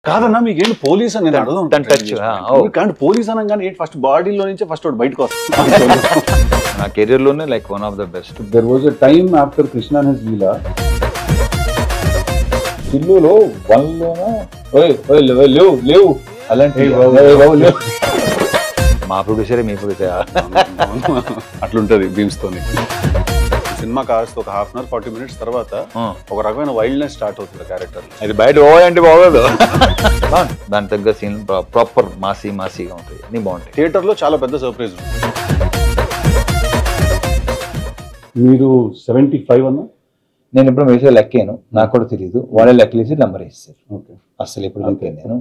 కాదన్నా మీకేంటి పోలీస్ అని నేను అడుగుతాను కానీ పోలీస్ అనగానే ఏంటి ఫస్ట్ బాడీలో నుంచే ఫస్ట్ ఒకటి బయటకు వస్తుంది నా కెరీర్ లోనే like one of the best. There was a time after Krishna and his Leela టిల్లులో వన్లోనో లేవు లేవు అలాంటి మా ప్రొడ్యూసరే మీ ప్రొడ్యూసర్ అట్లుంటది బీమ్స్ తోని. సినిమా కాస్త ఒక హాఫ్ అన్ అవర్ 40 minutes తర్వాత ఒక రకమైన వైల్డ్నెస్ స్టార్ట్ అవుతుంది క్యారెక్టర్. అది బయట పోవాలంటే బాగోదు. దాని తగ్గ సీన్ ప్రాపర్ మాసీగా ఉంటాయి, అన్ని బాగుంటాయి. థియేటర్ లో చాలా పెద్ద సర్ప్రైజ్. మీరు 75 అన్నా? నేను ఇప్పుడు వేసే లెక్కాను, నాకు కూడా తెలియదు. వాళ్ళే లెక్కలేసి నెంబర్ వేస్తారు. అసలు ఇప్పుడు లెక్కాను నేను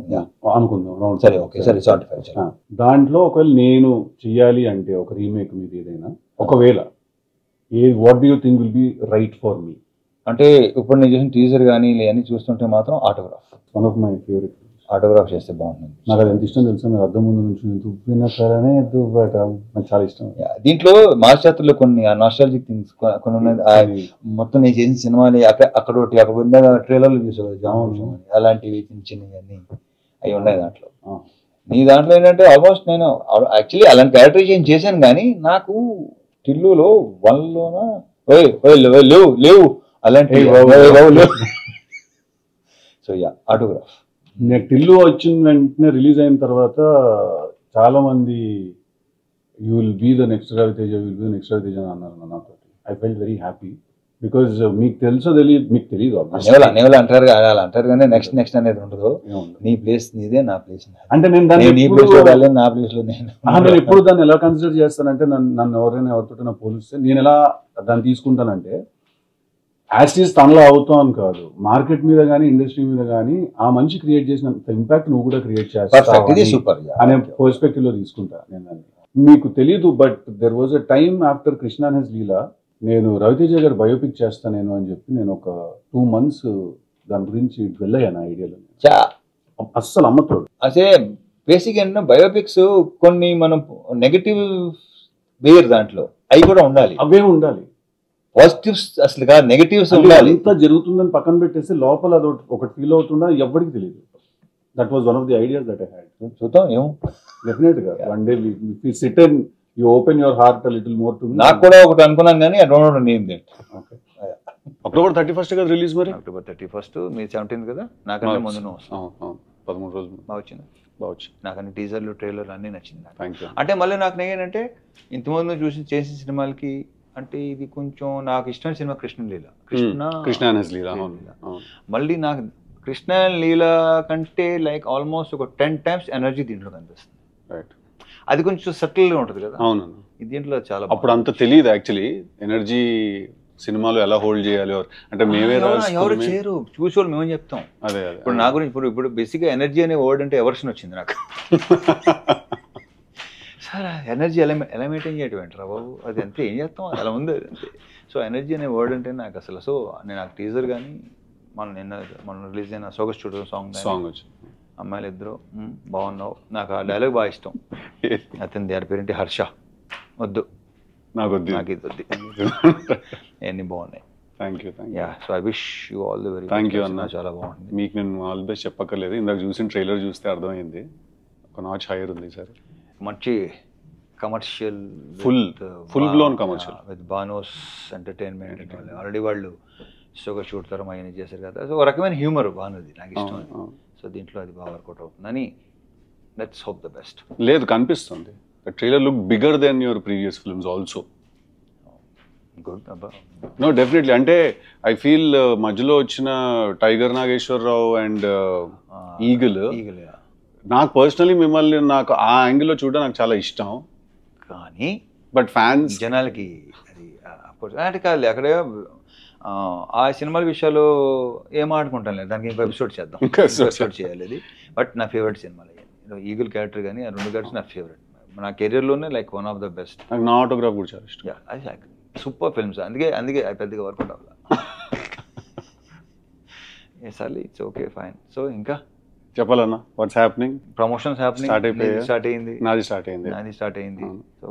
అనుకుందాం. సరే ఓకే సరే 75. దాంట్లో ఒకవేళ నేను చెయ్యాలి అంటే ఒక రీమేక్ మీద ఏదైనా ఒకవేళ what do you think will be right for me? అంటే ఇప్పుడు నేను చేసిన టీజర్ కానీ లేని చూస్తుంటే మాత్రం autograph one of my favourite. Autograph చేస్తే బాగుంటుంది. నాకు అది ఎంత ఇష్టం తెలుసా, మీరు అద్దం ముందు నుంచి దువ్విన సరే దువ్వట నాకు చాలా ఇష్టం. దీంట్లో మాస్టర్లో కొన్ని నాస్టాలజిక్ థింగ్స్ కొన్ని ఉన్నాయి. మొత్తం నేను చేసిన సినిమాలు అక్కడ ఒకటి అక్కడ ఉందా ట్రైలర్లు చూసేవాళ్ళు జామ అలాంటివి చిన్న చిన్నవి అవి ఉన్నాయి దాంట్లో. నీ దాంట్లో ఏంటంటే ఆల్మోస్ట్ నేను యాక్చువల్లీ అలాంటి క్యారెక్టరైజేషన్ చేశాను, కానీ నాకు టిల్లులో వన్లోన లేవు లేవు అలాంటి సో యా ఆటోగ్రాఫ్. నేను టిల్లు వచ్చిన వెంటనే రిలీజ్ అయిన తర్వాత చాలా మంది you will be the next Ravi Teja, will be the next Ravi Teja అని అన్నారు నాతో. I felt very happy because మీకు తెలుసో తెలియదు, మీకు తెలియదు అంటారు అంటారు కానీ నెక్స్ట్ అనేది ఉండదు. నీ ప్లేస్ నీదే, నా ప్లేస్ అంటే నేను నా ప్లేస్ లో నేను ఎప్పుడు దాన్ని ఎలా కన్సిడర్ చేస్తానంటే నన్ను ఎవరైనా ఎవరితో నా పోలిస్తే నేను ఎలా దాన్ని తీసుకుంటానంటే యాస్టీస్ తనలో అవుతాం కాదు, మార్కెట్ మీద కానీ ఇండస్ట్రీ మీద కానీ ఆ మనిషి క్రియేట్ చేసినంత ఇంపాక్ట్ నువ్వు కూడా క్రియేట్ చేస్తావు అనే పర్స్పెక్టివ్ లో తీసుకుంటా నేను దాన్ని. మీకు తెలీదు but there was a time after Krishna and his Leela నేను రవితేజ గారు బయోపిక్ చేస్తాను నేను అని చెప్పి నేను ఒక 2 months దాని గురించి వెళ్ళాను ఐడియాలో. అస్సలు అమ్మతోడు. అదే బేసిక్ ఏంటంటే బయోపిక్స్ కొన్ని మనం నెగటివ్ వేరు దాంట్లో అవి కూడా ఉండాలి, అవే ఉండాలి. పాజిటివ్స్ అసలు కాదు, నెగటివ్స్ ఉండాలి. ఎంత జరుగుతుందని పక్కన పెట్టేసి లోపల అది ఒకటి ఫీల్ అవుతుందా ఎవరికి తెలియదు. That was one of the ideas that I had. చూద్దాం ఏమో డెఫినెట్ గా one day we sit and you open your heart a little more to me. నాకు కూడా ఒకటి అనుకున్నాను కానీ I don't no name that. Okay October 31st కదా release మరి? October 31st మీ 17th కదా, నాకన్నా ముందు 13 రోజులు బాగా వచ్చింది. బావచ్చు నాకు అన్ని టీజర్లు ట్రైలర్లు అన్నీ నచ్చింది. Thank you. అంటే మళ్ళీ నాకు ఏంటంటే ఇంతకుముందు చేసిన సినిమాలకి అంటే ఇది కొంచెం నాకు ఇష్టమైన cinema Krishna Leela. Krishna and his Leela. మళ్ళీ నాకు కృష్ణ లీల కంటే లైక్ ఆల్మోస్ట్ ఒక 10 times ఎనర్జీ దీంట్లో కనిపిస్తుంది. రైట్, అది కొంచెం సటిల్గా ఉంటుంది కదా. అవును, దీంట్లో చాలా అప్పుడు అంత తెలియదు యాక్చువల్లీ ఎనర్జీ సినిమాలో ఎలా హోల్డ్ చేయాలి అంటే మేమే ఎవరు చేయరు, చూసేవాళ్ళు మేమని చెప్తాం. అదే ఇప్పుడు నా గురించి ఇప్పుడు బేసిక్గా ఎనర్జీ అనే వర్డ్ అంటే ఎవర్షన్ వచ్చింది నాకు. సార్ ఎనర్జీ ఎలా మెయింటైన్ చేయటం ఏంటరా బాబు, అది అంతే ఏం చేస్తాం అలా ఉంది అది అంతే. సో ఎనర్జీ అనే వర్డ్ అంటే నాకు అసలు సో నేను నాకు టీజర్ కానీ మనం రిలీజ్ అయిన సోగస్ స్టూడియో సాంగ్ వచ్చి అమ్మాయిలు ఇద్దరు బాగున్నావు, నాకు ఆ డైలాగ్ బాగా ఇష్టం. అతని దాని పేరేంటి హర్ష, వద్దు నాకు ఇది వద్దు, అన్నీ బాగున్నాయి. Thank you. Yeah so I wish you all the very. Thank you అన్న, చాలా బాగుంది. మీకు నేను ఆల్ ది బెస్ట్ చెప్పక్కర్లేదు, ఇందాక చూసిన ట్రైలర్ చూస్తే అర్థమైంది ఒక నాచ్ హైయర్ ఉంది సార్. మంచి commercial, full blown commercial with bonus entertainment. Already వాళ్ళు షోగా షూట్ తరం అవన్నీ చేశారు కదా, సో ఒక రకమైన హ్యూమర్ బాగున్నది, నాకు ఇష్టం. సో దీంట్లో అది బాగా వర్కౌట్ అవుతుందని లెట్స్ హోప్ ద బెస్ట్. లేదు కనిపిస్తుంది, trailer look bigger than your previous films also. Good. No definitely, అంటే ఐ ఫీల్ మధ్యలో వచ్చిన టైగర్ నాగేశ్వరరావు అండ్ ఈగల్ నాకు పర్సనలీ మిమ్మల్ని నాకు ఆ యాంగిల్లో చూడడం నాకు చాలా ఇష్టం. కానీ బట్ ఫ్యాన్స్ జనాలకి అది అంటే కాదు, అక్కడే ఆ సినిమాల విషయాలు ఏం ఆడుకుంటాను లేదు, దానికి ఇంకో ఎపిసోడ్ చేద్దాం, ఎపిసోడ్ చేయాలి అది. బట్ నా ఫేవరెట్ సినిమాలు ఈగల్ క్యారెక్టర్ కానీ ఆ 2 క్యారెక్టర్స్ నా ఫేవరెట్, నా కెరీర్లోనే like one of the best. నాకు నా ఆటోగ్రాఫ్ కూడా చాలా ఇష్టం. అది సూపర్ ఫిల్మ్స్, అందుకే పెద్దగా వర్కౌట్ అవ్వాలి. సార్లీ ఇట్స్ ఓకే ఫైన్. సో ఇంకా చెప్పాలన్నా what's happening? Promotions happening start అయింది, నాది స్టార్ట్ అయింది. సో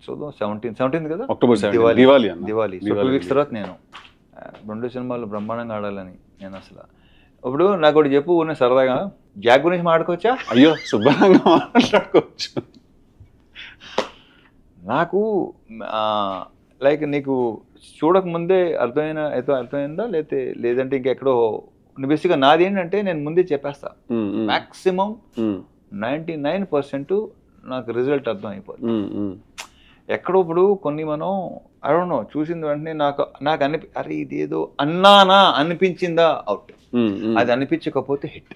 చూద్దాం 17th కదా, October 17, దివాళీ. సో 2 weeks తర్వాత నేను 2 సినిమాలు బ్రహ్మాండంగా ఆడాలని నేను అసలు. ఇప్పుడు నాకు ఒకటి చెప్పు సరదాగా, జాక్ గురించి మాట్లాడుకోవచ్చా? అయ్యో శుభ్రంగా మాట్లాడుకోవచ్చు. నాకు లైక్ నీకు చూడకముందే అర్థమైందా లేదంటే ఇంకెక్కడో బేసిక్గా నాది ఏంటంటే నేను ముందే చెప్పేస్తా, మ్యాక్సిమం 99% నాకు రిజల్ట్ అర్థం అయిపోతుంది. ఎక్కడో ఇప్పుడు కొన్ని మనం ఐ డోంట్ నో చూసిన వెంటనే నాకు అరే ఇదేదో అన్నానా అనిపించిందా అవుట్, అది అనిపించకపోతే హిట్,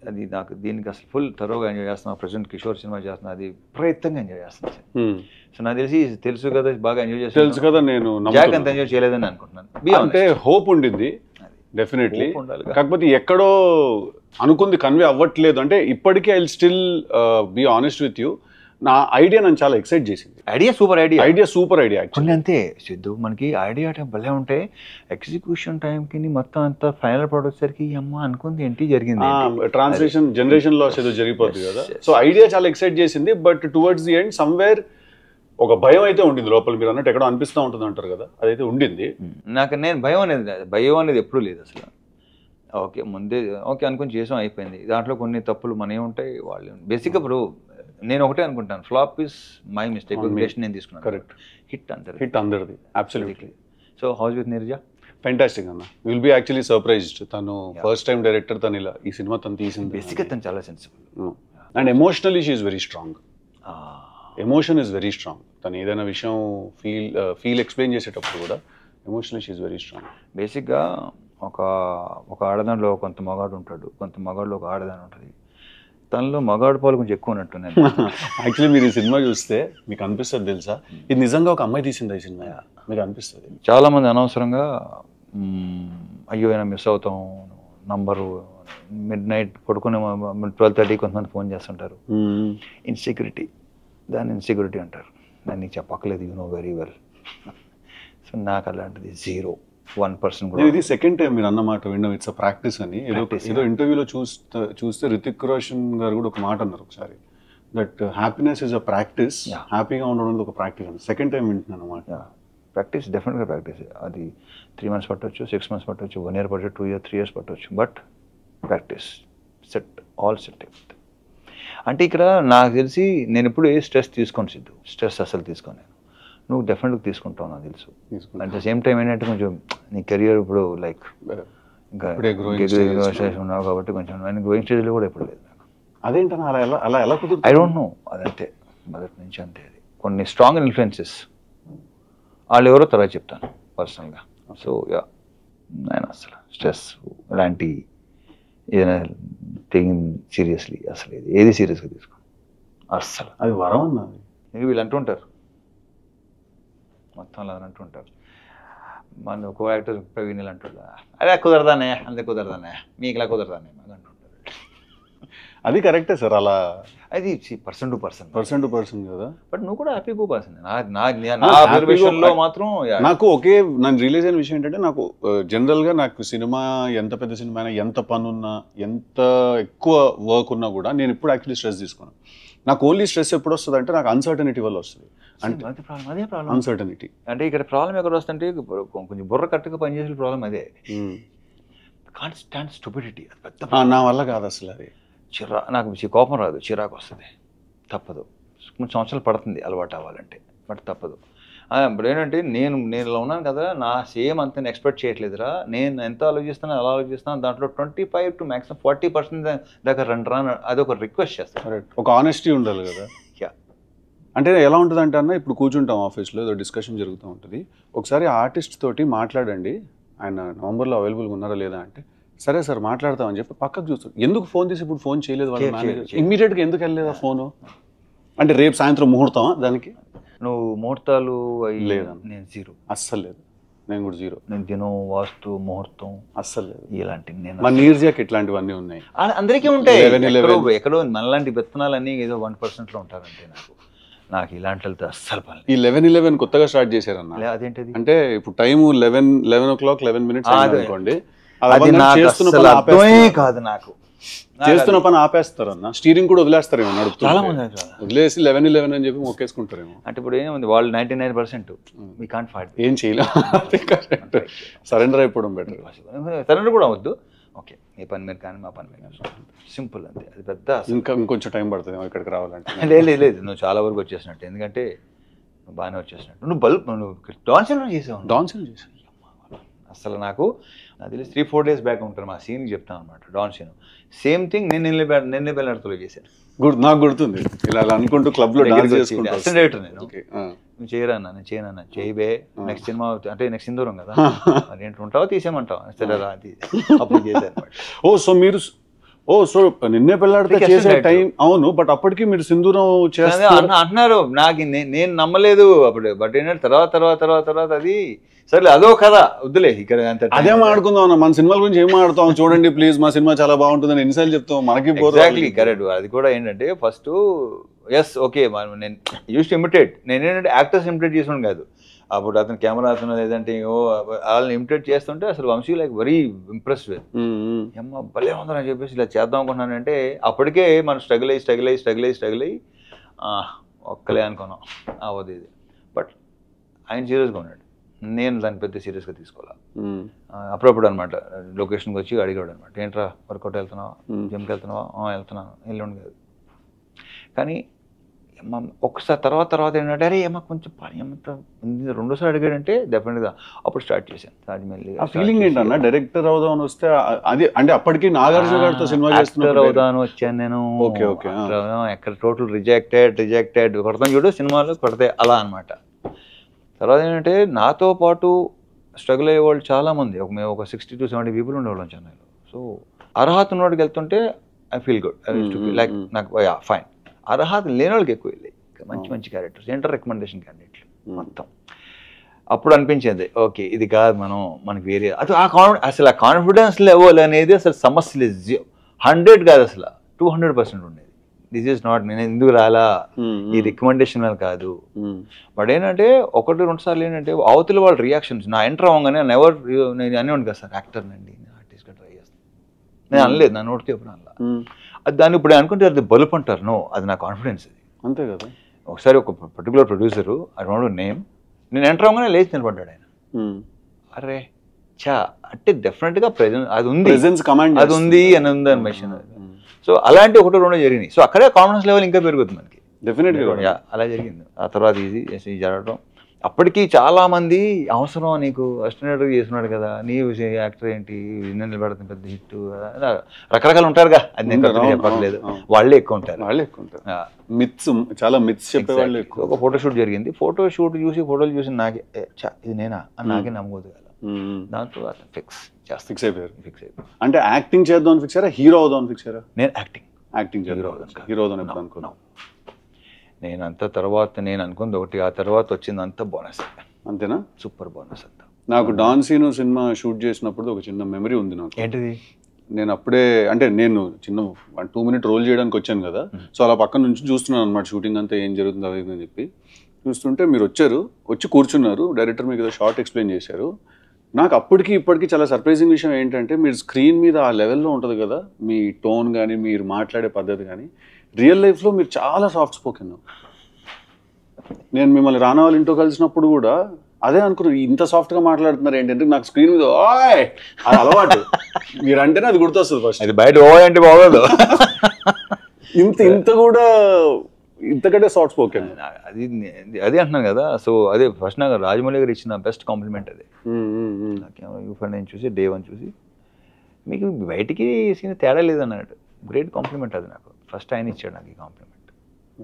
అది నాకు దీనికి అసలు ఫుల్ తరోగా ఎంజాయ్ చేస్తున్నాను. ప్రజెంట్ కిషోర్ సినిమా చేస్తున్నా, అది ప్రయత్నంగా ఎంజాయ్ చేస్తున్నాను. సో నాకు తెలుసు కదా బాగా ఎంజాయ్ చేస్తాను, తెలుసు కదా నేను జాక్ అంత ఎంజాయ్ చేయలేదని అనుకుంటున్నాను. అంటే హోప్ ఉండింది డెఫినెట్లీ, కాకపోతే ఎక్కడో అనుకుంది కన్వే అవ్వట్లేదు. అంటే ఇప్పటికీ I will still be honest with you, నా ఐడియా నన్ను చాలా ఎక్సైట్ చేసింది. Idea super idea actually. అంతే సిద్ధు, మనకి ఐడియా భలే ఉంటే ఎగ్జిక్యూషన్ టైంకి మొత్తం అంతా ఫైనల్ ప్రోడక్ట్ సరికి అమ్మ అనుకుంది ఏంటి జరిగింది, ట్రాన్స్లేషన్ జనరేషన్ లాస్ ఏదో జరిగిపోతుంది కదా. సో ఐడియా చాలా ఎక్సైట్ చేసింది, but towards the end somewhere ఒక భయం అయితే ఉండింది లోపల. మీరు అన్నట్టు ఎక్కడో అనిపిస్తూ ఉంటుంది అంటారు కదా, అదైతే ఉండింది నాకు. నేను భయం అనేది ఎప్పుడూ లేదు అసలు. ముందే అనుకుని చేసాం అయిపోయింది. దాంట్లో కొన్ని తప్పులు మనమే ఉంటాయి, వాళ్ళు బేసిక్గా. ఇప్పుడు నేను ఒకటే అనుకుంటాను, ఫ్లాప్ ఇస్ మై మిస్టేక్, నేను తీసుకున్నాను. కరెక్ట్. హిట్ అందరిది absolutely. So how's with Neeraja fantastic అన్న. Will be actually surprised. తను ఫస్ట్ టైం డైరెక్టర్, తను ఇలా ఈ సినిమా తను తీసింది. బేసిక్గా తను చాలా sensible and emotionally she is very strong. Emotion is very strong. తను ఏదైనా విషయం ఫీల్ ఎక్స్ప్లెయిన్ చేసేటప్పుడు కూడా emotionally she is very strong. బేసిక్గా ఒక ఆడదానిలో కొంత మగాడు ఉంటాడు, కొంత మగాడులో ఒక ఆడదాని ఉంటుంది. తనలో మగాడు పాలు కొంచెం ఎక్కువ ఉన్నట్టు. యాక్చువల్లీ మీరు ఈ సినిమా చూస్తే మీకు అనిపిస్తుంది తెలుసా, ఇది నిజంగా ఒక అమ్మాయి తీసింది ఈ సినిమా, మీకు అనిపిస్తుంది. చాలా మంది అనవసరంగా అయ్యో అయినా మిస్ అవుతాం నంబరు, మిడ్ నైట్ పడుకునే 12:30 కొంతమంది ఫోన్ చేస్తుంటారు. ఇన్సెక్యూరిటీ, దాన్ని ఇన్సెక్యూరిటీ అంటారు. నేను నీకు చెప్పక్కలేదు, you know very well. So నాకు అలాంటిది 0-1% కూడా. ఇది సెకండ్ టైం మీరు అన్నమాట విన్నాం, ఇట్స్ అ ప్రాక్టీస్ అని. ఏదో ఇంటర్వ్యూలో చూస్తే రితిక్ రోషన్ గారు కూడా ఒక మాట అన్నారు ఒకసారి, that happiness is a practice, హ్యాపీగా ఉండడం ఒక ప్రాక్టీస్ అని. సెకండ్ టైం వింటున్నాను అన్నమాట. ప్రాక్టీస్, డెఫినెట్గా ప్రాక్టీస్. అది 3 months పట్టవచ్చు, 6 months పట్టవచ్చు, 1 year పట్టవచ్చు, 2 years 3 years పట్టవచ్చు, బట్ ప్రాక్టీస్ సెట్ అయిపోతుంది. అంటే ఇక్కడ నాకు తెలిసి నేను ఎప్పుడు ఏ స్ట్రెస్ తీసుకోను సిద్ధు, స్ట్రెస్ అసలు తీసుకోను. నువ్వు డెఫినెట్గా తీసుకుంటావు నాకు తెలుసు. అట్ ద సేమ్ టైం ఏంటంటే కొంచెం నీ కెరియర్ ఇప్పుడు లైక్ ఇంకా ఉన్నావు కాబట్టి కొంచెం నేను గ్రోయింగ్ స్టేజ్లో కూడా ఎప్పుడు లేదు నాకు. అదేంటన్నా అలా ఎలా కుదురుతుంది? ఐ డోంట్ నో, అదంతే మొదటి నుంచి అంతే. అది కొన్ని స్ట్రాంగ్ ఇన్ఫ్లుయెన్సెస్, వాళ్ళు ఎవరో తర్వాత చెప్తాను పర్సనల్గా. సో నేను అసలు స్ట్రెస్ ఇలాంటి ఏదైనా టేకింగ్ సీరియస్లీ అసలు ఏది సీరియస్గా తీసుకోండి అస్సలు. అది వరం అన్నది. వీళ్ళు అంటుంటారు మొత్తం అలా అంటుంటారు. మన కో యాక్టర్ ప్రవీణ్ ఇలా అంటుంటా, అదే కుదరదానే, అంతే కుదరదానే, మీకు ఇలా కుదరదానే మాకు అంటుంటారు. అది కరెక్టే సార్, అలా అది పర్సన్ టు పర్సన్ కదా. బట్ నువ్వు కూడా హ్యాపీ గో పర్సన్. మాత్రం నాకు నన్ను రియలైజ్ అయిన విషయం ఏంటంటే, నాకు జనరల్గా నాకు సినిమా ఎంత పెద్ద సినిమా అయినా, ఎంత పని ఉన్నా, ఎంత ఎక్కువ వర్క్ ఉన్నా కూడా నేను ఎప్పుడు యాక్చువల్లీ స్ట్రెస్ తీసుకున్నాను. నాకు ఓన్లీ స్ట్రెస్ ఎప్పుడు వస్తుంది అంటే నాకు అన్సర్టనిటీ వల్ల వస్తుంది. అంటే అదే ప్రాబ్లం, అన్సర్టనిటీ. అంటే ఇక్కడ ప్రాబ్లం ఎక్కడ వస్తుంటే కొంచెం బుర్ర కరెక్ట్గా పనిచేసే ప్రాబ్లం అదే. కాంట్ స్టాండ్ స్టూపిడిటీ, అది పెద్ద నా వల్ల కాదు అసలు. అది నాకు కోపం రాదు, చిరాకు వస్తుంది, తప్పదు. కొన్ని సంవత్సరాలు పడుతుంది అలవాటు అవ్వాలంటే, బట్ తప్పదు. ఇప్పుడు ఏంటంటే నేను ఇలా ఉన్నాను కదా, నా సేమ్ అంత ఎక్స్పెక్ట్ చేయట్లేదురా, నేను ఎంత ఆలోచిస్తాను అలా ఆలోచిస్తాను, దాంట్లో 25 to maximum 40% దాకా రాను, అది ఒక రిక్వెస్ట్ చేస్తాను. ఒక ఆనెస్టీ ఉండాలి కదా. అంటే ఎలా ఉంటుంది అంటే అన్న, ఇప్పుడు కూర్చుంటాం ఆఫీస్లో, ఏదో డిస్కషన్ జరుగుతూ ఉంటుంది, ఒకసారి ఆర్టిస్ట్ తోటి మాట్లాడండి, ఆయన నవంబర్లో అవైలబుల్గా ఉన్నారా లేదా అంటే, సరే సార్ మాట్లాడతామని చెప్పి పక్కకు చూస్తాం. ఎందుకు ఫోన్ తీసి ఇప్పుడు ఫోన్ చేయలేదు వాళ్ళ మేనేజర్, ఇమ్మీడియట్గా ఎందుకు వెళ్ళలేదా ఫోను అంటే, రేపు సాయంత్రం ముహూర్తమా దానికి? నువ్వు ముహూర్తాలు లేదు, నేను 0 అస్సలు లేదు. నేను కూడా 0. నేను దినం, వాస్తు, ముహూర్తం అస్సలు లేదు. ఇలాంటి మన నీర్జాకి ఇట్లాంటివన్నీ ఉన్నాయి, అందరికీ ఉంటాయి. ఎక్కడో మనలాంటి విత్తనాలన్నీ ఏదో 1%లో ఉంటారంటే నాకు ఇలాంటి వెళ్తే అస్సలు పని. ఈ 11:11 కొత్తగా స్టార్ట్ చేశారన్న. అదేంటది అంటే, ఇప్పుడు టైము 11 o'clock 11 minutes అనుకోండి, కాదు నాకు చేస్తున్న పని ఆపేస్తారన్న, స్టీరింగ్ కూడా వదిలేస్తారేమో, నడుపుతారు వదిలేసి 11:11 అని చెప్పి మొక్కేసుకుంటారేమో. అంటే ఇప్పుడు ఏముంది, వాళ్ళు 99% we can't fight, ఏం చేయలేదు, సరెండర్ అయిపోవడం బెటర్. సరెండర్ కూడా అవద్దు. ఓకే. ఏ పని మీరు కానీ మా పని మీరు సింపుల్ అంతే. అది పెద్ద ఇంకా ఇంకొంచెం టైం పడుతుంది ఇక్కడికి రావాలంటే. లేదు నువ్వు చాలా వరకు వచ్చేసినట్టు, ఎందుకంటే నువ్వు బాగానే వచ్చేసినట్టు. నువ్వు డాన్సీలో చేసావు. డాన్సీలో చేసావు అసలు నాకు తెలిసి 3-4 days బ్యాక్ ఉంటాను మా సీన్ చెప్తాను అనమాట. డాన్ సీన్ సేమ్ థింగ్ నేను నిన్నే బెల్లర్తో చేశాను. నాకు గుర్తుంది. ఇలా అనుకుంటూ క్లబ్ లో డాన్స్ చేసుకుంటూ అసిస్టెంట్ డైరెక్టర్ నేను. నువ్వు చేయరా అన్న, నేను చేయనన్నా, చేయబే నెక్స్ట్ సినిమా అంటే నెక్స్ట్ సింధూరం కదా, మరి ఏంటి ఉంటావో తీసేయమంటావు, సరే రా అప్పుడు చేశాను అనమాట. సో నిన్నే పెళ్ళాడితే చేసే టైం. అవును, బట్ అప్పటికి మీరు సింధూరం చేస్తారు అంటున్నారు. నాకు నేను నమ్మలేదు అప్పుడు. బట్ ఏంటంటే తర్వాత అది సరే అదో కదా వద్దులే ఇక్కడ అదే మాట్లాడుకుందాం అన్న. మన సినిమాల గురించి ఏం మాట్లాడతాం చూడండి ప్లీజ్, మా సినిమా చాలా బాగుంటుందని ఎన్నిసార్లు చెప్తాం మనకి. Exactly correct. అది కూడా ఏంటంటే ఫస్ట్ ఎస్ ఓకే నేను యూస్ టు ఇమిటేట్. నేను ఏంటంటే యాక్టర్స్ ఇమిటేట్ చేసాను కాదు. అప్పుడు అతను కెమెరా అతను లేదంటే వాళ్ళని ఇమిటేట్ చేస్తుంటే అసలు వంశీ లైక్ వెరీ ఇంప్రెస్డ్. అమ్మ భలే ఉందని చెప్పేసి ఇలా చేద్దాం అనుకున్నానంటే అప్పటికే మనం స్ట్రగుల్ అయ్యి ఒక్కలే అనుకున్నాం అవ్వదు ఇది. బట్ ఆయన సీరియస్గా ఉన్నాడు, నేను దాన్ని పెద్ద సీరియస్గా తీసుకోవాలి. అప్పుడప్పుడు అనమాట లొకేషన్కి వచ్చి అడిగాడు అనమాట, ఏంట్రా వర్కౌట్ వెళ్తున్నావా, జిమ్కి వెళ్తున్నావా, వెళ్తున్నాను, ఎల్లుండి కాదు. కానీ ఒకసారి తర్వాత ఏంటంటే అరే ఏమో కొంచెం పని ఏమంతా రెండోసారి అడిగాడంటే డెఫినెట్గా అప్పుడు స్టార్ట్ చేశాను రాజమౌళి. ఆ ఫీలింగ్ ఏంటన్నా డైరెక్టర్ అవుదామని వస్తే అది అంటే అప్పటికి నాగార్జున గారితో సినిమా చేస్తున్నారు అవుదామని వచ్చాను నేను. ఎక్కడ టోటల్ రిజెక్టెడ్ కొడతాం చూడు సినిమాలు కొడితే అలా అనమాట. తర్వాత ఏంటంటే నాతో పాటు స్ట్రగుల్ అయ్యే వాళ్ళు చాలామంది, మేము ఒక 60 to 70 people ఉండేవాళ్ళం చెన్నైలో. సో అర్హత ఉన్నవాడికి వెళ్తుంటే ఐ ఫీల్ గుడ్, లైక్ నాకు ఫైన్. అర్హత లేని వాళ్ళకి ఎక్కువ వెళ్ళాయి మంచి క్యారెక్టర్స్, ఇంటర్ రికమెండేషన్ క్యాండిడేట్లు మొత్తం. అప్పుడు అనిపించింది ఓకే ఇది కాదు మనకి వేరే అది అసలు ఆ కాన్ఫిడెన్స్ లెవెల్ అనేది అసలు సమస్య లేదు. 100 కాదు అసలు 200% ఉండేది. దిస్ ఈజ్ నాట్ నేను ఎందుకు రాలా ఈ రికమెండేషన్ వల్ల కాదు. బట్ ఏంటంటే 1-2 సార్లు ఏంటంటే అవతల వాళ్ళ రియాక్షన్స్ నా ఎంటర్ అవ్వగానే నేను అనేవాడిని కదా సార్ యాక్టర్ నండి ఆర్టిస్ట్గా ట్రై చేస్తాను, నేను అనలేదు నా నోటితో ఎప్పుడు అనలా. అది దాన్ని ఇప్పుడు అనుకుంటే అది బలుపు అంటారు. నో, అది నా కాన్ఫిడెన్స్. అది అంతే కదా. ఒకసారి ఒక particular producer I don't no name, నేను ఎంటర్ అవ్వగానే లేచి నిలబడ్డాడు ఆయన. అరే చా అంటే డెఫినెట్గా ప్రెజెన్స్ అది ఉంది అని ఉంది అని మెషిన్. సో అలాంటి 1-2 జరిగినాయి. సో అక్కడే కాన్ఫిడెన్స్ లెవెల్ ఇంకా పెరుగుతుంది మనకి డెఫినెట్గా. అలా జరిగింది. ఆ తర్వాత ఇది జరగడం. అప్పటికి చాలా మంది అవసరం నీకు అసిస్టెంట్ చేస్తున్నాడు కదా, నీవు యాక్టర్ ఏంటి నిలబెడుతుంది పెద్ద హిట్, రకరకాలు ఉంటారుగా, అది నేను చెప్పట్లేదు. వాళ్ళే ఎక్కువ ఉంటారు. మిత్స్ చాలా మిత్స్ చెప్పేవాళ్ళు. ఒక ఫోటోషూట్ జరిగింది. ఫోటోలు చూసి నాకే ఇది నేనా అని నాకే నమ్మకూడదు కదా. దాంతో అతను ఫిక్స్ అయిపోయారు. అంటే యాక్టింగ్ చేద్దాం ఫిక్స్ అయ్యారా, హీరో అవుదాం ఫిక్స్ అయ్యారా? నేను యాక్టింగ్ హీరో అవుదాం ఎప్పుడు అనుకున్నాను నేను. అంత తర్వాత నేను అనుకుంది ఒకటి, ఆ తర్వాత వచ్చింది అంతా బోనస్. అంతేనా? సూపర్ బోనస్ అంతా. నాకు డాన్ సీను సినిమా షూట్ చేసినప్పుడు ఒక చిన్న మెమరీ ఉంది నాకు. ఏంటిది? నేను అప్పుడే అంటే నేను చిన్న 2 minute రోల్ చేయడానికి వచ్చాను కదా, సో అలా పక్కన నుంచి చూస్తున్నాను అనమాట షూటింగ్ అంతా ఏం జరుగుతుంది అది అని చెప్పి చూస్తుంటే మీరు వచ్చి కూర్చున్నారు. డైరెక్టర్ మీకు ఏదో షార్ట్ ఎక్స్ప్లెయిన్ చేశారు. నాకు అప్పటికి ఇప్పటికీ చాలా సర్ప్రైజింగ్ విషయం ఏంటంటే మీరు స్క్రీన్ మీద ఆ లెవెల్లో ఉంటుంది కదా మీ టోన్ కానీ మీరు మాట్లాడే పద్ధతి కానీ, రియల్ లైఫ్లో మీరు చాలా సాఫ్ట్ స్పోకెన్. నేను మిమ్మల్ని రానా వాళ్ళ ఇంట్లో కలిసినప్పుడు కూడా అదే అనుకున్నాను, ఇంత సాఫ్ట్గా మాట్లాడుతున్నారు ఏంటంటే. నాకు స్క్రీన్ మీద ఓయ్ అది అలవాటు, మీరంటేనే అది గుర్తొస్తుంది ఫస్ట్. అది బయట ఓయ్ అంటే బాగోదు. ఇంత కూడా ఇంతకంటే సాఫ్ట్ స్పోకెన్. అదే అంటున్నాను కదా. సో అదే ఫస్ట్ నాకు రాజమౌళి గారు ఇచ్చిన బెస్ట్ కాంప్లిమెంట్ అదే. నేను చూసి డే 1 చూసి మీకు బయటికి సీన్ తేడా లేదన్నాడు. గ్రేట్ కాంప్లిమెంట్ అది నాకు. ఫస్ట్ ఆయన ఇచ్చాడు నాకు ఈ కాంప్లిమెంట్.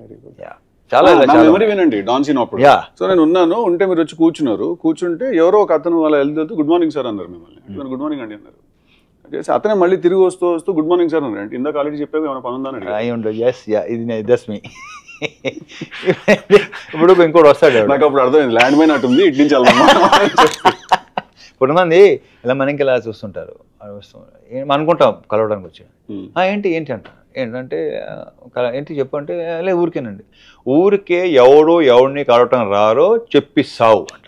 Very good. చాలా మెమరీ వినండి డాన్ సీన్ అప్పుడు. సో నేను ఉంటే మీరు వచ్చి కూర్చుంటే ఎవరో ఒక అతను వాళ్ళ వెళ్తూ గుడ్ మార్నింగ్ సార్ అన్నారు మిమ్మల్ని. గుడ్ మార్నింగ్ అండి అన్నారు. చేసి అతనే మళ్ళీ తిరిగి వస్తూ గుడ్ మార్నింగ్ సార్ అన్నారు. ఇందాక ఆల్రెడీ చెప్పావు ఏమైనా పని ఉందని. ఇప్పుడు ఇంకోటి వస్తాడు. నాకు అప్పుడు అర్థమైంది ల్యాండ్ మైన్ అటు ఉంది, ఇటు నుంచి కొంతమంది ఇలా మనకి ఇలా చూస్తుంటారు, అనుకుంటాం కలవడానికి వచ్చాడు. ఏంటి అంట. ఏంటంటే ఏంటి చెప్పు అంటే లే ఊరికేనండి. ఊరికే ఎవరిని కలవటం రారో చెప్పిస్తావు అంట.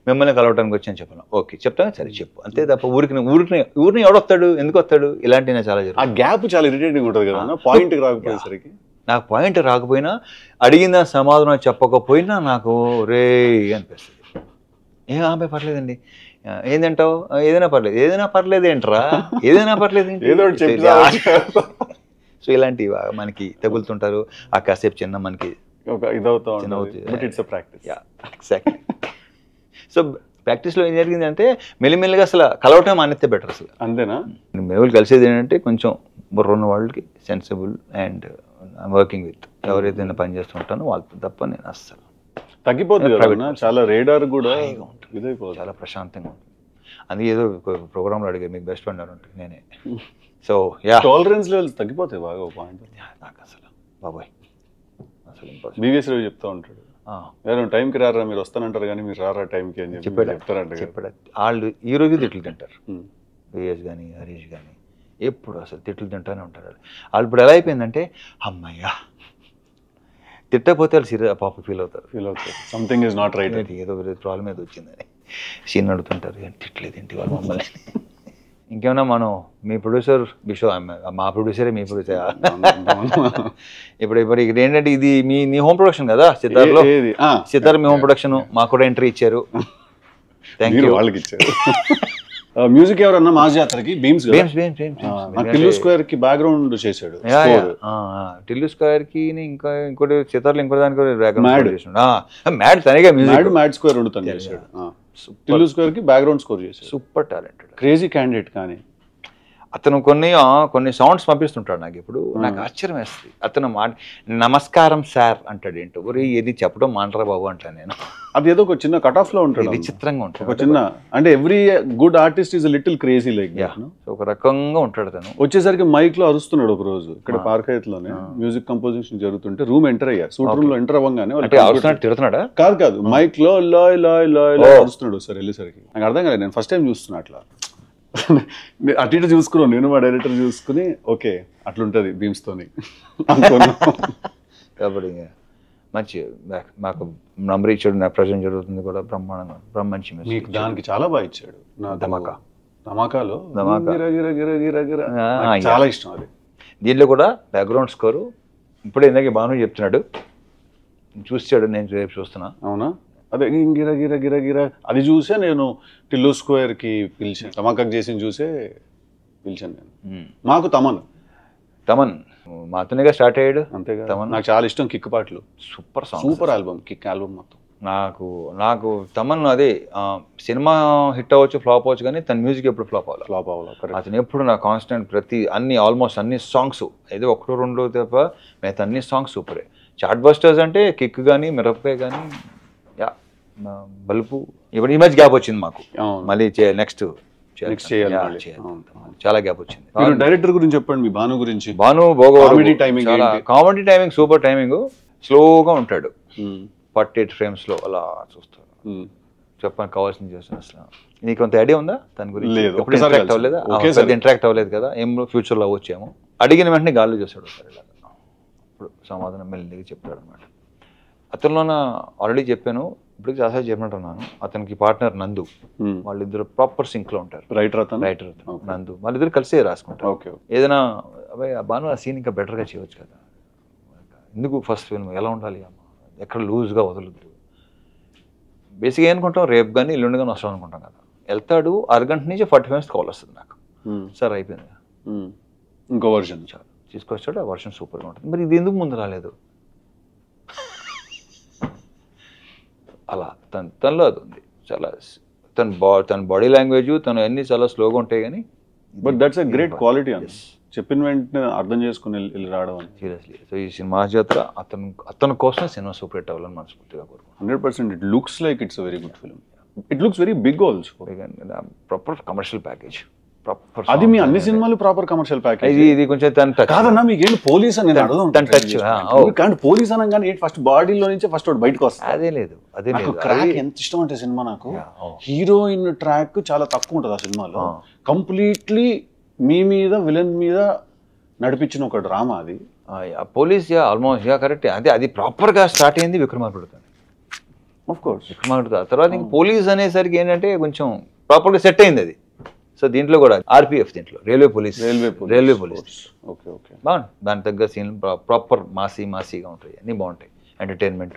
మిమ్మల్ని కలవటానికి వచ్చాను చెప్పాను. ఓకే చెప్తాను, సరే చెప్పు అంతే తప్ప ఊరిని ఎవడొస్తాడు, ఎందుకు వస్తాడు, ఇలాంటివి చాలా జరుగుతుంది. ఆ గ్యాప్ చాలా ఇరిటేటింగ్ ఉంటుంది కదా. పాయింట్ రాకపోయేసరికి నాకు పాయింట్ రాకపోయినా అడిగిన సమాధానం చెప్పకపోయినా నాకు రే అనిపిస్తుంది. ఆమె పర్లేదండి ఏంటంటావు ఏదైనా పర్లేదు ఏంట్రా ఏదైనా పర్లేదు ఏంటి? ఏదో ఒకటి చెప్పి సో ఇలాంటివి మనకి తగులుతుంటారు. ఆ కాసేపు చిన్న మనకి ఒక ఇదవుతా ఉంటుంది. But it's a practice. Exactly. So ప్రాక్టీస్లో ఏం జరిగిందంటే మెల్లిమెల్లిగా అసలు కలవటం మానేస్తే బెటర్ అసలు. అంతేనా? మేము కలిసేది ఏంటంటే కొంచెం బుర్ర ఉన్న వాళ్ళకి సెన్సిబుల్ అండ్ వర్కింగ్ విత్ ఎవరైతే నేను పని చేస్తుంటానో వాళ్ళతో తప్ప నేను అస్సలు తగ్గిపోతుంది కదా, చాలా రేడార్ కూడా ఇదైపోతుంది, చాలా ప్రశాంతంగా ఉంటుంది. అందుకే ఏదో ప్రోగ్రాంలో అడిగారు మీకు బెస్ట్ ఫ్రెండ్ అంటే నేనే. సో టాలరెన్స్ లెవెల్స్ తగ్గిపోతాయి బాగా. ఒక పాయింట్ నాకు అసలు బాబాయ్ అసలు బీవీఎస్ రావు చెప్తా ఉంటాడు, టైంకి రారా మీరు వస్తానంటారు కానీ మీరు రారా టైంకి అని చెప్పాడు. వాళ్ళు ఈ రోజు తిట్లు తింటారు, విఎస్ కానీ హరీష్ కానీ ఎప్పుడు అసలు తిట్లు తింటానే ఉంటారు. వాళ్ళు ఇప్పుడు ఎలా అయిపోయిందంటే అమ్మయ్యా తిట్టకపోతే వాళ్ళు సీరియస్ పాప ఫీల్ అవుతారు సంథింగ్ ఈజ్ నాట్ రైట్, ఏదో ప్రాబ్లం ఏదో వచ్చిందని సీన్ అడుగుతుంటారు. తిట్టలేదు ఏంటి వాళ్ళు మమ్మల్ని. ఇంకేమన్నా మనం మీ ప్రొడ్యూసర్ బిషో మా ప్రొడ్యూసరే మీ ప్రొడ్యూసర్. ఇప్పుడు ఇక్కడ ఏంటంటే ఇది మీ హోమ్ ప్రొడక్షన్ కదా సితార్లో. సితార్ మీ హోమ్ ప్రొడక్షన్, మాకు కూడా ఎంట్రీ ఇచ్చారు. Thank you. వాళ్ళకి ఇచ్చారు. మ్యూజిక్ ఎవరన్నా మా జాతరకి బీమ్స్ టిల్లు స్క్వేర్ కి బ్యాక్గ్రౌండ్ చేశాడు. టిల్లు స్క్వేర్ కి ఇంకా ఇంకోటి సితార్లో ఇంకో దానికి మ్యాడ్ తనగా మ్యాడ్ స్క్వేర్ ఉండుతాను చేశాడు. టిల్లు స్క్వేర్ కి బ్యాక్గ్రౌండ్ స్కోర్ చేశాడు. Super talented crazy candidate. కానీ అతను కొన్ని సౌండ్స్ పంపిస్తుంటాడు నాకు. ఇప్పుడు నాకు ఆశ్చర్యం వేస్తుంది. అతను నమస్కారం సార్ అంటాడు. ఏంటో ఒరే ఏది చెప్పడం మాంటరా బాబు అంటాను నేను. అది ఏదో ఒక చిన్న కట్ ఆఫ్ లో ఉంటాడు, విచిత్రంగా ఉంటాడు. ఒక చిన్న అంటే every good artist is little crazy like ఒక రకంగా ఉంటాడు. తను వచ్చేసరికి మైక్ లో అరుస్తున్నాడు. ఒక రోజు ఇక్కడ పార్క్ లోనే మ్యూజిక్ కంపోజిషన్ జరుగుతుంటే రూమ్ ఎంటర్ అయ్యా. సూట్ రూమ్ లో ఎంటర్ అవ్వగానే తిడుతున్నాడా? కాదు మైక్ లో లాయ్ లాయ్ లాయ్ లాయ్ అరుస్తున్నాడు. సార్ వెళ్ళేసరికి నాకు అర్థం కాలేదు. నేను ఫస్ట్ టైం చూస్తున్నా అట్లా. అటు ఇటు చూసుకున్నాను నేను, మా డైరెక్టర్ చూసుకుని ఓకే అట్లుంటది బీమ్స్ తోని కాబట్టి మంచి మాకు నంబర్ ఇచ్చాడు. నా ప్రజెంట్ జరుగుతుంది కూడా బ్రహ్మాండంగా మంచి మీకు దానికి చాలా బాగా ఇచ్చాడు. నా ధమాకాలో చాలా ఇష్టం అది. దీంట్లో కూడా బ్యాక్గ్రౌండ్ స్కోరు ఇప్పుడే ఇందాక భాను చెప్తున్నాడు, చూసాడు. నేను రేపు చూస్తున్నా. అవునా? అదే గిర గిర గిర గిర అది చూసే నేను టిల్లు స్క్వేర్ కి పిలిచాను. ధమాకా చేసి చూసే పిలిచాను నేను. మాకు తమన్ మాతోనేగా స్టార్ట్ అయ్యాడు. అంతేగా. నాకు చాలా ఇష్టం కిక్ పాటలు. సూపర్ ఆల్బమ్, కిక్ ఆల్బమ్ మొత్తం. నాకు తమన్ అదే సినిమా హిట్ అవ్వచ్చు ఫ్లాప్ అవ్వచ్చు కానీ తన మ్యూజిక్ ఎప్పుడు ఫ్లాప్ అవ్వాలి. అతను ఎప్పుడు నా కాన్స్టెంట్ ప్రతి ఆల్మోస్ట్ అన్ని సాంగ్స్ ఏదో ఒకటో రెండో తప్ప మిగతా అన్ని సాంగ్స్ సూపరే. చార్ట్ బస్టర్స్ అంటే కిక్ కానీ మిరపకాయ కానీ బల్పు. ఇప్పుడు ఈ మధ్య గ్యాప్ వచ్చింది మాకు, మళ్ళీ నెక్స్ట్ చాలా గ్యాప్ వచ్చింది. డైరెక్టర్ గురించి చెప్పండి, మీ భాను గురించి. Bhanu comedy timing super timing. స్లోగా ఉంటాడు, 48 frames లో అలా చూస్తాడు. చెప్పడానికి కావాల్సింది చేస్తాను. అసలు నీకు కొంత ఐడియా ఉందా దాని గురించి? ఇంటరాక్ట్ అవ్వలేదా? ఇంటరాక్ట్ అవ్వలేదు కదా. ఏం ఫ్యూచర్లో అవ్వచ్చేమో. అడిగిన వెంటనే గాల్లో చూస్తాడు ఒకసారి ఇలా. ఇప్పుడు సమాధానం మెల్లిగా చెప్తాడు అనమాట. అతనిలోన ఆల్రెడీ చెప్పాను, ఇప్పుడు చాలా చెప్పినట్టున్నాను. అతనికి పార్ట్నర్ నందు, వాళ్ళిద్దరు ప్రాపర్ సింక్ లో ఉంటారు. రైటర్ నందు, వాళ్ళిద్దరు కలిసే రాసుకుంటారు. ఏదైనా అబ్బాయి బాను ఆ సీన్ ఇంకా బెటర్గా చేయవచ్చు కదా, ఎందుకు ఫస్ట్ ఫిల్మ్ ఎలా ఉండాలి అమ్మ, ఎక్కడ లూజ్గా వదలద్దు. బేసిక్గా ఏమనుకుంటాం, రేపు కానీ ఎల్లుండి కానీ వస్తాం అనుకుంటాం కదా. వెళ్తాడు, అరగంట నుంచి 40 minutes కాల్ వస్తుంది నాకు. సార్ అయిపోయింది, ఇంకో వర్షన్ తీసుకొచ్చాడు. ఆ వర్షన్ సూపర్గా ఉంటుంది. మరి ఇది ఎందుకు ముందు రాలేదు? అలా తనలో అది ఉంది. చాలా తన బాడీ లాంగ్వేజ్ తను అన్ని చాలా స్లోగా ఉంటాయి కానీ but that's a great quality అని చెప్పిన వెంటనే అర్థం చేసుకుని వెళ్ళి రావడం అని. సీరియస్లీ. సో ఈ సినిమా జాతర అతని కోసం సినిమా సూపర్ హిట్ అవ్వాలని మనస్ఫూర్తిగా కోరుకుంటున్నాను. 100%. It looks like it's very good film. It looks very big also. Proper commercial package. అది మీ అన్ని సినిమాలు ప్రాపర్ కమర్షియల్ ప్యాకేజ్. ఇది కొంచెం కాదన్నా మీకేంటి పోలీస్ అని అడుగుతాను. పోలీస్ అనగానే ఫస్ట్ బాడీలో నుంచి ఫస్ట్ బయటకు వస్తుంది. అదే లేదు. క్రాక్ ఎంత ఇష్టం అంటే సినిమా నాకు. హీరోయిన్ ట్రాక్ చాలా తక్కువ ఉంటుంది ఆ సినిమాలో. కంప్లీట్లీ మీ మీద విలన్ మీద నడిపించిన ఒక డ్రామా అది. Police almost correct. అది ప్రాపర్ గా స్టార్ట్ అయింది విక్రమార్కుడితో. ఆఫ్ కోర్స్ విక్రమార్కుడు. తర్వాత ఇంక పోలీస్ అనేసరికి ఏంటంటే కొంచెం ప్రాపర్ గా సెట్ అయింది అది. సో దీంట్లో కూడా ఆర్పిఎఫ్, దీంట్లో రైల్వే పోలీస్ బాగుంది. దాని తగ్గ సీన్ ప్రాపర్ మాసీగా ఉంటాయి, అన్నీ బాగుంటాయి. ఎంటర్టైన్మెంట్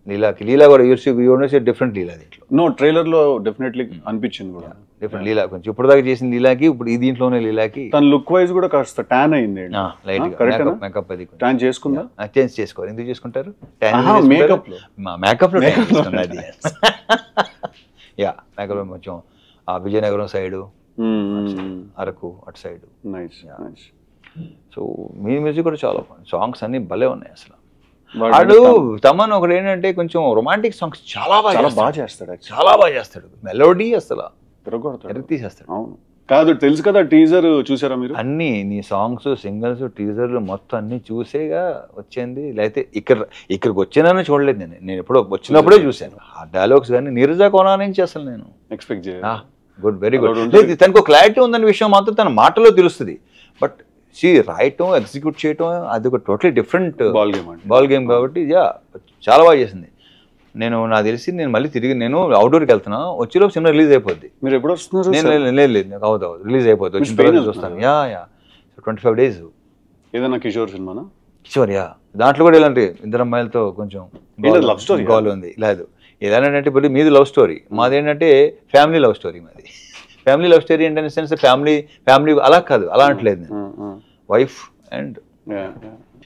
లీలా కూడా యూనివర్సిటీ డిఫరెంట్ లీలా దీంట్లో, నో ట్రైలర్ లో డెఫినెట్లీ అనిపించింది కూడా. డిఫరెంట్ లీలా కొంచెం ఇప్పుడు దాకా చేసిన లీలాకి ఇప్పుడు ఈ దీంట్లోనే లీలాకి తన లుక్ వైజ్ కూడా కాస్త ట్యాన్ అయింది. లైట్ కరెక్ట్ మేకప్ అది ట్యాన్ చేసుకుందా? చేంజ్ చేసుకోవాలి. ఎందుకు చేసుకుంటారు? మేకప్ లో మేకప్ లో అది యా మేకప్ లో కొంచెం ఆ విజయనగరం సైడ్, అరకు అటు సైడ్. Nice nice. సో మీ మ్యూజిక్ కూడా చాలా సాంగ్స్ అన్ని భలే ఉన్నాయి అసలు. వాడు తమన్ ఒకటి ఏంటంటే కొంచెం రొమాంటిక్ సాంగ్స్ చాలా బాగా చేస్తాడు, చాలా బాగా చేస్తాడు. మెలోడీ అసలు తీసేస్తాడు. అవును కాదు, తెలుసు కదా టీజర్ చూసారా మీరు? అన్ని నీ సాంగ్స్, సింగల్స్, టీజర్లు మొత్తం అన్ని చూసేగా వచ్చింది. లేకపోతే ఇక్కడికి వచ్చినానని చూడలేదు నేను ఎప్పుడో వచ్చినప్పుడే చూశాను ఆ డైలాగ్స్. కానీ నీరజా కోనా నుంచి అసలు నేను ఎక్స్పెక్ట్ గుడ్, వెరీ గుడ్. లేదు తనకు క్లారిటీ ఉందనే విషయం మాత్రం తన మాటలో తెలుస్తుంది. బట్ రాయటం, ఎగ్జిక్యూట్ చేయటం అది ఒక టోటలీ డిఫరెంట్ బాల్ గేమ్ కాబట్టి చాలా బాగా చేసింది. నాకు తెలిసి నేను మళ్ళీ తిరిగి నేను అవుట్డోర్కి వెళ్తున్నా, వచ్చేలోపు సినిమా రిలీజ్ అయిపోద్ది. మీరు ఎప్పుడు వస్తున్నారు? నేను లేదు నాకు అవుతుంది రిలీజ్ అయిపోద్ది, వచ్చిన చూస్తాను. 25 days. ఏదైనా కిషోర్ సినిమానా? కిషోర్ దాంట్లో కూడా ఇలాంటి ఇద్దరు అమ్మాయిలతో కొంచెం లవ్ స్టోరీ గోల్ ఉంది. లేదు ఏదైనా ఇప్పుడు మీది లవ్ స్టోరీ, మాది ఏంటంటే ఫ్యామిలీ లవ్ స్టోరీ. మాది ఫ్యామిలీ లవ్ స్టోరీ ఏంటనే సెన్స్ ఫ్యామిలీ అలా కాదు, అలా అంటలేదు నేను. Wife and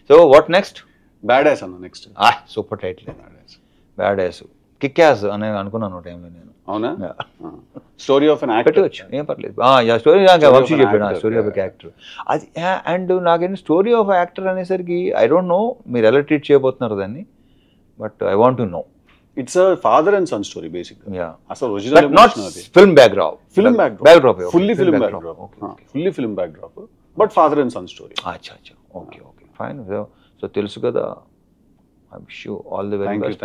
so what next? Bad ass అన్న next. Super title bad ass, kick ass అని అనుకున్నాను టైంలో నేను. అవునా? స్టోరీ ఆఫ్ అన్ యాక్టర్ పెట్టవచ్చు, ఏం పర్లేదు. స్టోరీ వంశీ చెప్పాడు స్టోరీ ఆఫ్ యాక్టర్ అది. అండ్ నాకేంటి స్టోరీ ఆఫ్ యాక్టర్ అనేసరికి ఐ డోంట్ నో మీరు ఎలా ట్రీట్ చేయబోతున్నారు దాన్ని, but I want to know. It's father and son story basic. అసలు original not film backdrop, fully film backdrop but father and son story. అచ్చా okay fine. So తెలుసు కదా, I wish you all the very best.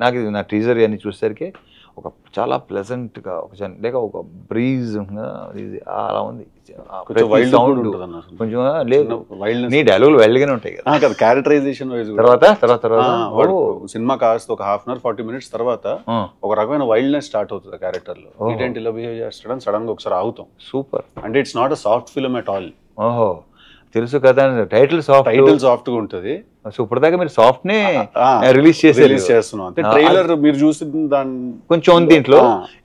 నాకు ఇది నా teaser అని చూసేసరికి ఒక చాలా ప్లెజెంట్గా ఒక బ్రీజ్ అలా ఉంది. కొంచెం లేదు నీ డైలాగులు వైల్డ్గానే ఉంటాయి కదా. క్యారెక్టరైజేషన్ తర్వాత సినిమా కాస్త ఒక 1/2 hour 40 minutes తర్వాత ఒక రకమైన వైల్డ్నెస్ స్టార్ట్ అవుతుంది క్యారెక్టర్ లో. ఏంటి ఇలా బిహేవ్ చేస్తాడని సడన్ గా ఒకసారి ఆగుతాం. సూపర్. అంటే it's not a soft film at all. ఓహో తెలుసు కదా, టైటిల్ సాఫ్ట్ గా ఉంటుంది. సో ఇప్పటిదాకా మీరు సాఫ్ట్ నే రిలీజ్ చేస్తున్నాం అంటే ట్రైలర్ మీరు చూసి దాని కొంచెం దీంట్లో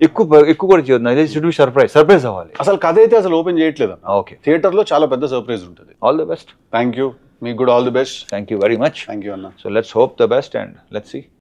ఎక్కువ కూడా చేయొద్దు, సర్ప్రైజ్ అవ్వాలి. అసలు కథ అయితే అసలు ఓపెన్ చేయట్లేదు. ఓకే, థియేటర్ లో చాలా పెద్ద సర్ప్రైజ్ ఉంటుంది. All the best. Thank you, మీకు కూడా all the best. Thank you very much. Thank you అన్న. So let's hope the best and let's see.